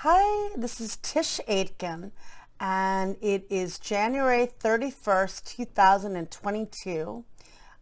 Hi, this is Tisch Aitken, and it is January 31st, 2022.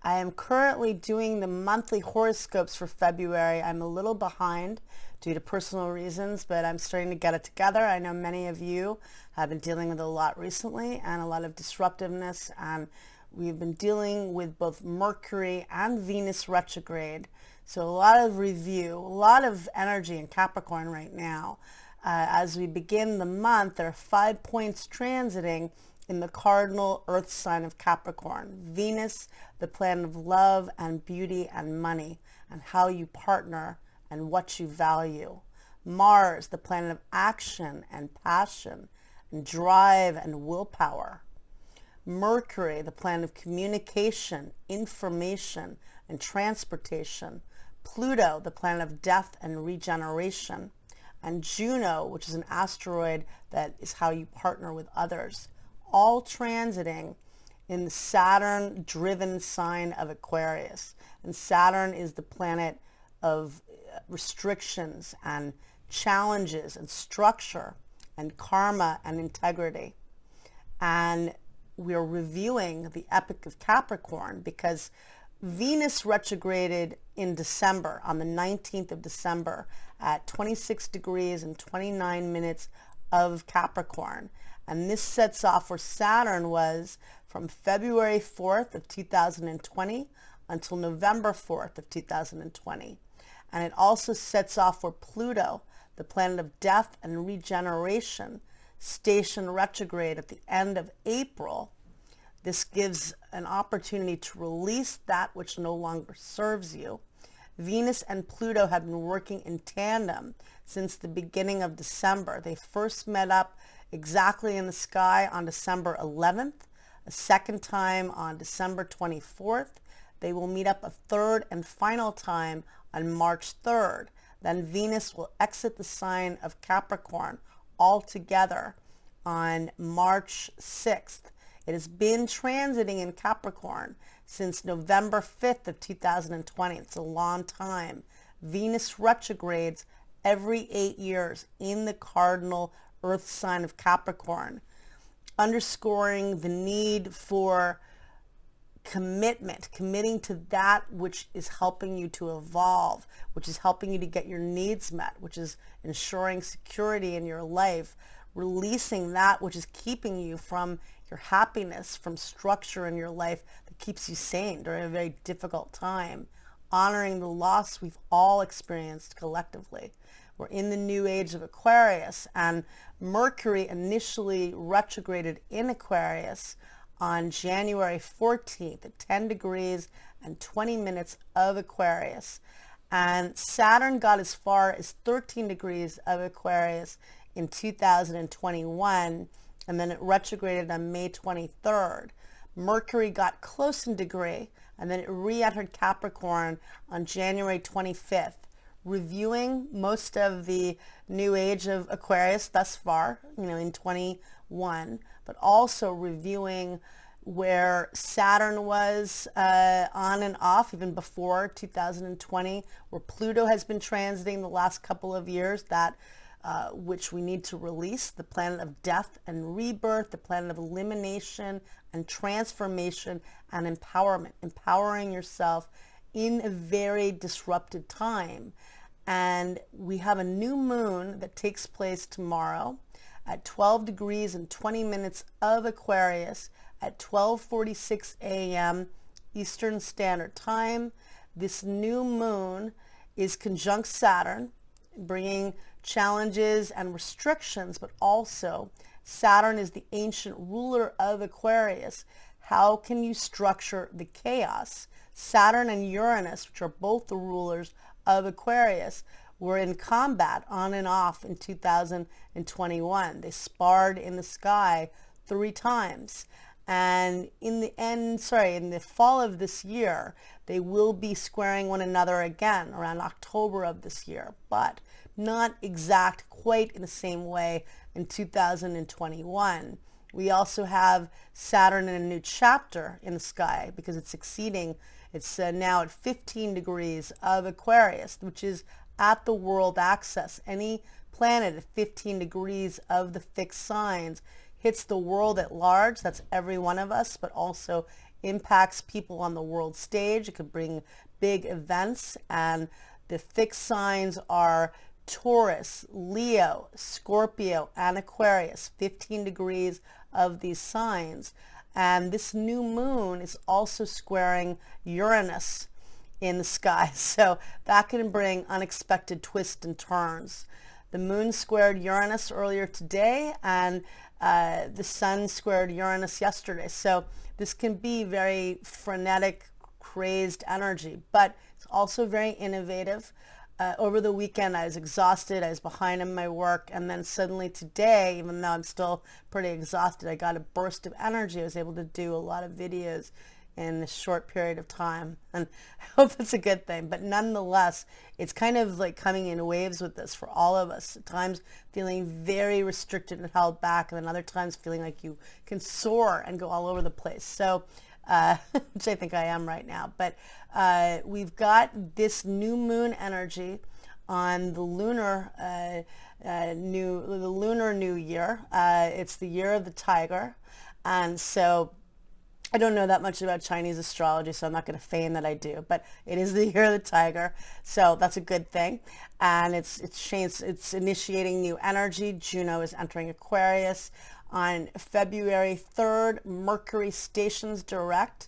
I am currently doing the monthly horoscopes for February. I'm a little behind due to personal reasons, but I'm starting to get it together. I know many of you have been dealing with a lot recently and a lot of disruptiveness, and we've been dealing with both Mercury and Venus retrograde. So a lot of review, a lot of energy in Capricorn right now. As we begin the month, there are 5 points transiting in the cardinal earth sign of Capricorn. Venus, the planet of love and beauty and money and how you partner and what you value. Mars, the planet of action and passion and drive and willpower. Mercury, the planet of communication, information and transportation. Pluto, the planet of death and regeneration. And Juno, which is an asteroid that is how you partner with others, all transiting in the Saturn-driven sign of Aquarius. And Saturn is the planet of restrictions and challenges and structure and karma and integrity. And we're reviewing the Epoch of Capricorn because Venus retrograded in December, on the 19th of December, at 26 degrees and 29 minutes of Capricorn. And this sets off where Saturn was from February 4th of 2020 until November 4th of 2020. And it also sets off where Pluto, the planet of death and regeneration, stationed retrograde at the end of April. This gives an opportunity to release that which no longer serves you. Venus and Pluto have been working in tandem since the beginning of December. They first met up exactly in the sky on December 11th, a second time on December 24th. They will meet up a third and final time on March 3rd. Then Venus will exit the sign of Capricorn altogether on March 6th. It has been transiting in Capricorn since November 5th of 2020. It's a long time. Venus retrogrades every 8 years in the cardinal earth sign of Capricorn, underscoring the need for commitment, committing to that which is helping you to evolve, which is helping you to get your needs met, which is ensuring security in your life, releasing that which is keeping you from your happiness, from structure in your life that keeps you sane during a very difficult time, honoring the loss we've all experienced collectively. We're in the new age of Aquarius, and Mercury initially retrograded in Aquarius on January 14th at 10 degrees and 20 minutes of Aquarius. And Saturn got as far as 13 degrees of Aquarius in 2021, and then it retrograded on May 23rd. Mercury got close in degree, and then it re-entered Capricorn on January 25th, reviewing most of the new age of Aquarius thus far, in 21, but also reviewing where Saturn was on and off even before 2020, where Pluto has been transiting the last couple of years, that which we need to release, the planet of death and rebirth, the planet of elimination and transformation and empowerment, empowering yourself in a very disrupted time. And we have a new moon that takes place tomorrow at 12 degrees and 20 minutes of Aquarius at 12:46 a.m. Eastern Standard Time. This new moon is conjunct Saturn, bringing challenges and restrictions, but also Saturn is the ancient ruler of Aquarius. How can you structure the chaos? Saturn and Uranus, which are both the rulers of Aquarius, were in combat on and off in 2021. They sparred in the sky 3 times. And in the fall of this year, they will be squaring one another again around October of this year, but not exact quite in the same way in 2021. We also have Saturn in a new chapter in the sky because it's now at 15 degrees of Aquarius, which is at the world axis. Any planet at 15 degrees of the fixed signs hits the world at large. That's every one of us, but also impacts people on the world stage. It could bring big events, and the fixed signs are Taurus, Leo, Scorpio, and Aquarius, 15 degrees of these signs. And this new moon is also squaring Uranus in the sky. So that can bring unexpected twists and turns. The moon squared Uranus earlier today, and the sun squared Uranus yesterday. So this can be very frenetic, crazed energy, but it's also very innovative. Over the weekend, I was exhausted. I was behind in my work. And then suddenly today, even though I'm still pretty exhausted, I got a burst of energy. I was able to do a lot of videos in a short period of time. And I hope it's a good thing. But nonetheless, it's kind of like coming in waves with this for all of us. At times feeling very restricted and held back, and then other times feeling like you can soar and go all over the place. So which I think I am right now. But we've got this new moon energy on the lunar new year. It's the year of the tiger, and so I don't know that much about Chinese astrology, so I'm not going to feign that I do. But it is the year of the tiger, so that's a good thing. And it's initiating new energy. Juno is entering Aquarius. On February 3rd, Mercury stations direct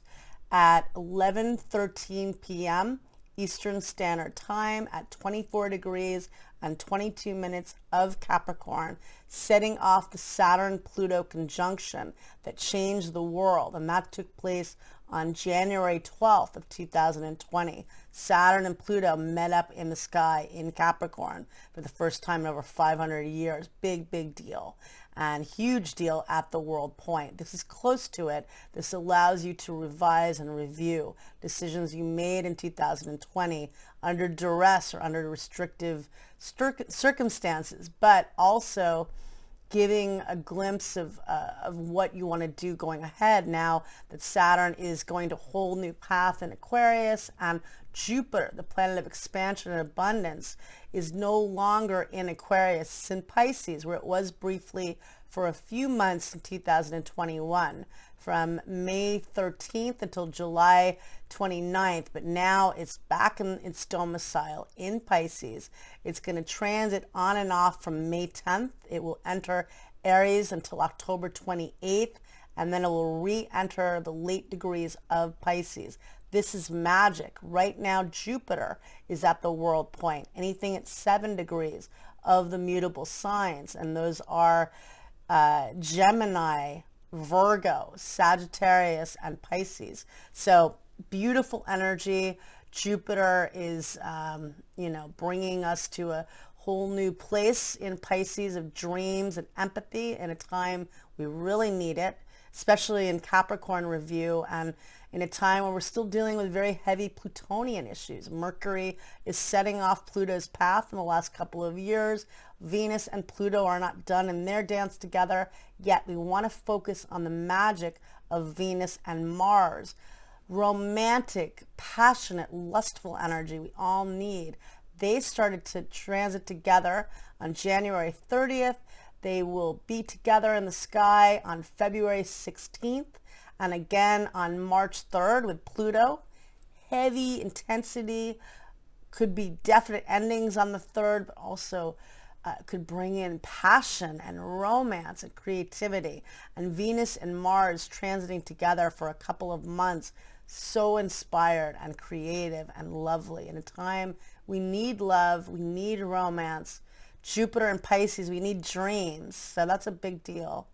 at 11:13 p.m. Eastern Standard Time at 24 degrees and 22 minutes of Capricorn, setting off the Saturn-Pluto conjunction that changed the world. And that took place on January 12th of 2020. Saturn and Pluto met up in the sky in Capricorn for the first time in over 500 years. Big, big deal. And huge deal at the world point. This is close to it. This allows you to revise and review decisions you made in 2020 under duress or under restrictive circumstances, but also giving a glimpse of what you want to do going ahead now that Saturn is going to a whole new path in Aquarius, and Jupiter, the planet of expansion and abundance, is no longer in Aquarius. It's in Pisces, where it was briefly for a few months in 2021, from May 13th until July 29th, but now it's back in its domicile in Pisces. It's going to transit on and off from May 10th. It will enter Aries until October 28th, and then it will re-enter the late degrees of Pisces. This is magic. Right now, Jupiter is at the world point, anything at 7 degrees of the mutable signs, and those are Gemini, Virgo, Sagittarius, and Pisces. So beautiful energy. Jupiter is, bringing us to a whole new place in Pisces of dreams and empathy in a time we really need it, especially in Capricorn review, and in a time where we're still dealing with very heavy Plutonian issues. Mercury is setting off Pluto's path in the last couple of years. Venus and Pluto are not done in their dance together, yet we want to focus on the magic of Venus and Mars. Romantic, passionate, lustful energy we all need. They started to transit together on January 30th. They will be together in the sky on February 16th. And again on March 3rd with Pluto. Heavy intensity, could be definite endings on the 3rd, but also could bring in passion and romance and creativity. And Venus and Mars transiting together for a couple of months. So inspired and creative and lovely. In a time we need love, we need romance. Jupiter and Pisces, we need dreams. So that's a big deal.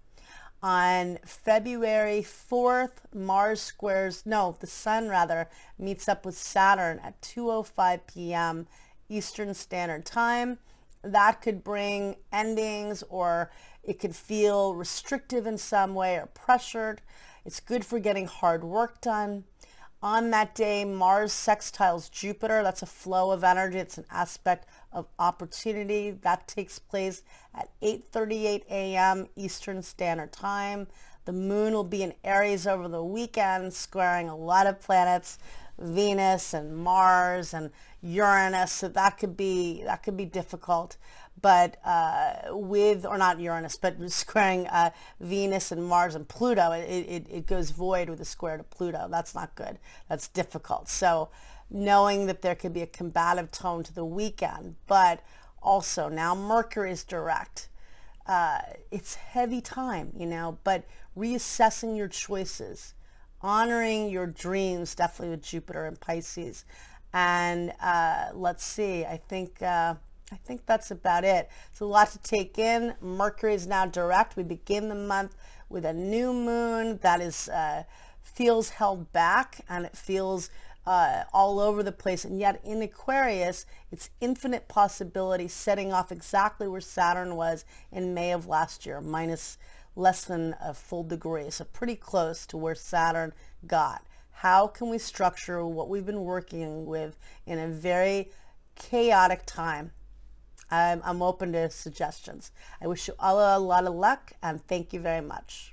On February 4th, the sun meets up with Saturn at 2:05 p.m. Eastern Standard Time. That could bring endings, or it could feel restrictive in some way or pressured. It's good for getting hard work done. On that day, Mars sextiles Jupiter. That's a flow of energy. It's an aspect of opportunity. That takes place at 8:38 a.m. Eastern Standard Time. The moon will be in Aries over the weekend, squaring a lot of planets, Venus and Mars and Uranus. So that could be difficult. but with, or not Uranus, but squaring Venus and Mars and Pluto, it goes void with a square to Pluto. That's not good. That's difficult. So knowing that there could be a combative tone to the weekend, but also now Mercury is direct. It's heavy time, you know, but reassessing your choices, honoring your dreams, definitely with Jupiter and Pisces. And let's see, I think that's about it. It's a lot to take in. Mercury is now direct. We begin the month with a new moon that is feels held back, and it feels all over the place. And yet in Aquarius, it's infinite possibility, setting off exactly where Saturn was in May of last year, minus less than a full degree. So pretty close to where Saturn got. How can we structure what we've been working with in a very chaotic time? I'm open to suggestions. I wish you all a lot of luck, and thank you very much.